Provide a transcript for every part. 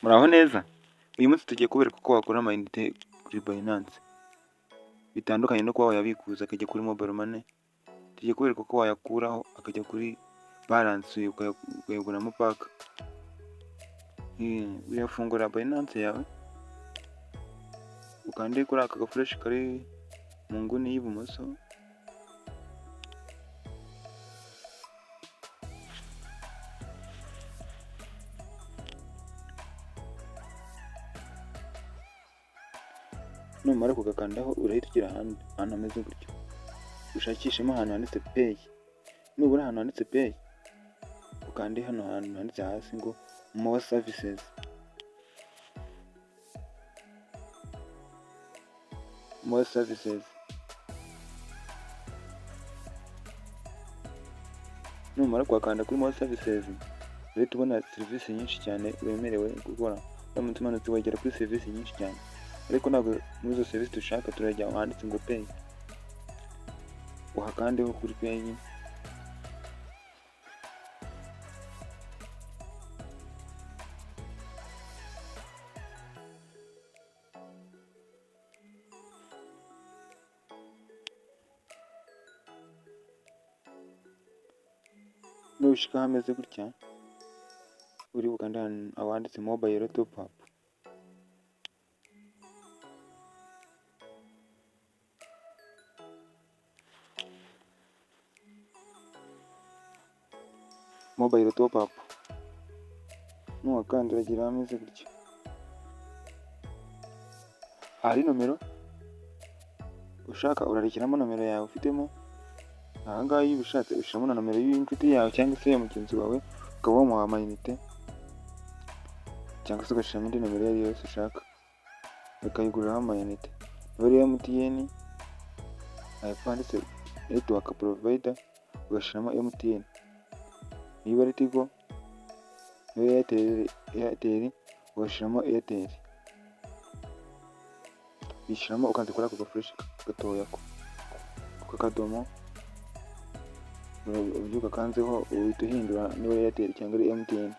Muraho neza? Uyu munsi tugiye kubereka uko wakura amayinite kuri Binance, bitandukanye no kuba wayabikuza akajya kuri Mobile Money. Tugiye kubereka uko wayakuraho akajya kuri Balance ukayaguramo paka. Uyafungura Binance yawe, ukande kuri aka gafureshi kari mu nguni y'ibumoso, numara kugakandaho urahita ugera ahantu hameze gutyo, ushakishemo ahantu handitse Pay. Nubura ahantu handitse Pay, ukande hano hantu handitse hasi ngo More Services. More Services. Numara kwakanda kuri More Services, urahita ubona serivisi nyinshi cyane wemerewe gukora. Uramutse umanutse wagera kuri serivisi nyinshi cyane, ariko ntabwo muri izo serivisi dushaka. Turajya ahanditse ngo Pay, uhakandeho kuri Pay. Nushika hameze gutya, uri bukande aho handitse Mobile Top Up. Mobile Top Up. Nuhakanda uragira hameze gutya. Hari nomero ushaka, urarekiramo nomero yawe ufitemo. Aha ngaha iyo ubishatse ushyiramo na nomero y'inshuti yawe cyangwa se ya mugenzi wawe, ukaba wamuha amayinite, cyangwa se ugashyiramo indi nomero iyo ari yo yose ushaka, bakayiguriraho amayinite. Niba ari MTN, hepfo handitse Network Provider, ugashyiramo MTN. Niba ari Tigo, niba ari Airtel, ugashyiramo Airtel. Bishyiramo ukanze kuri ako gafureshi gatoya k'akadomo, uburyo ugakanzeho uhita uhindura niba ari Airtel cyangwa ari MTN.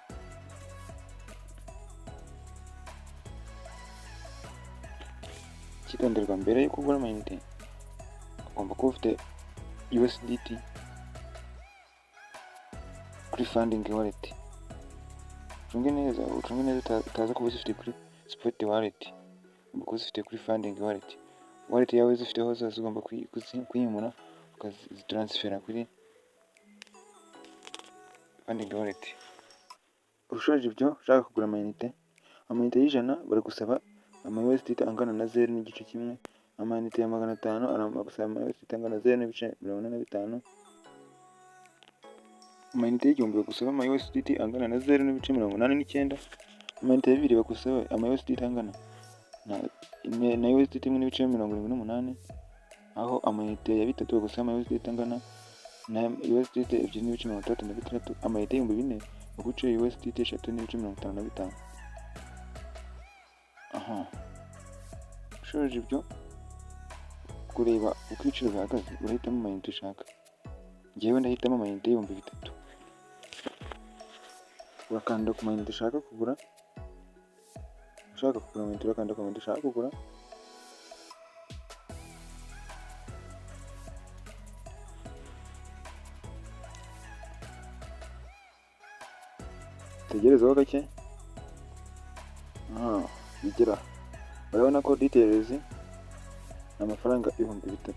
Icyitonderwa mbere yo kugura amayinite, ugomba kuba ufite USDT kuri Funding Wallet. Ucunge neza utaza kuba uzifite kuri Spot Wallet, ugomba kuba uzifite kuri Funding Wallet. Wallet yawe zifiteho zose ugomba kuyimura ukazitransfera kuri Funding Wallet. Ushoje ibyo ushaka kugura amayinite y'ijana baragusaba ama-USDT angana na 0.1. Amayinite ya 500 aragusaba ama-USDT angana na 0.45. Amayinite y'igihumbi bagusaba ama-USDT angana na 0.89. Amayinite ya 2 bagusaba ama-USDT angana na USDT 1.78. Aho amayinite ya 3 bagusaba ama-USDT angana na USDT 2.36. Amayinite y'ibihumbi 4 baguce USDT 3.55. Aha, ushoje ibyo kureba uko ibiciro bihagaze, urahitamo amayinite ushaka. Njyewe ndahitamo amayinite y'ibihumbi 3. Urakanda ku mayinite ushaka kugura. Ushaka kugura amayinite urakanda ku mayinite ushaka kugura. Tegerezaho gake. Bigera. Urabona ko details ni amafaranga 3,000.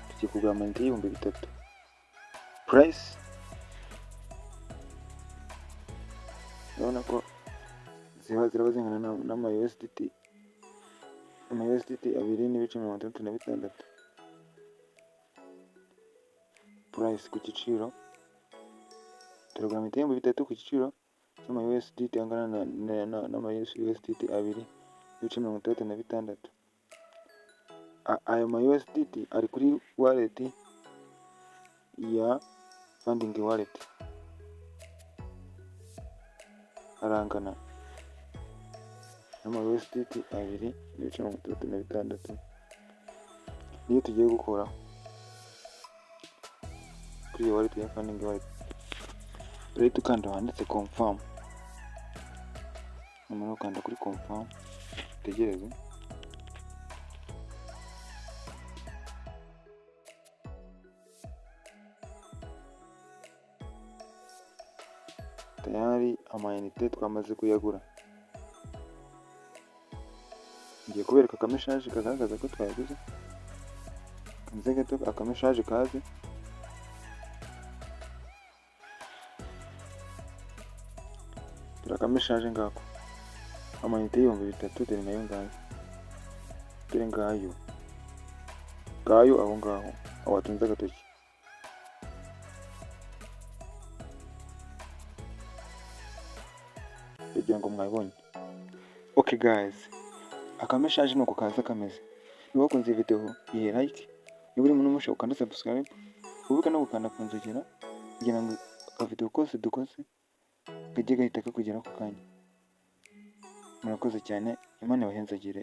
Tugiye kugura amayinite y'ibihumbi 3. Price, urabona ko ziraba zingana n'ama-USDT 2.66. Price ku giciro, turagura amayinite y'ibihumbi 3 ku giciro cy'ama-USDT angana n'ama-USDT 2.66. Ayo ma-USDT ari kuri wallet ya Funding Wallet, arangana n'ama-USDT 2.66. niyo tugiye gukora kuri iyo wallet ya Funding Wallet. Urahita ukanda handitse Confirm. numara gukanda kuri confirm utegereze. Tayari amayinite twamaze kuyagura. Ngiye kubereka akameshaje kagaragaza ko twayaguze. Kanze gato akameshaje kaze. Turakameshaje ngako. Amayinite y'ibihumbi 3 dore nayo ngayo. Dore ngayo. Ngayo aho ngaho. Aho watunze agatoki. Kugira ngo mwabonye. Okay guys. Akameshaje nuko kaza kameze. Niba wakunze video iyi like, niba uri umuntu mushaka ukanda subscribe, ubuka no gukanda ku nzogera kugira ngo akavideo kose dukoze kajye gahita kakugera ku kanya. Murakoze cyane, Imana ibahenzagire.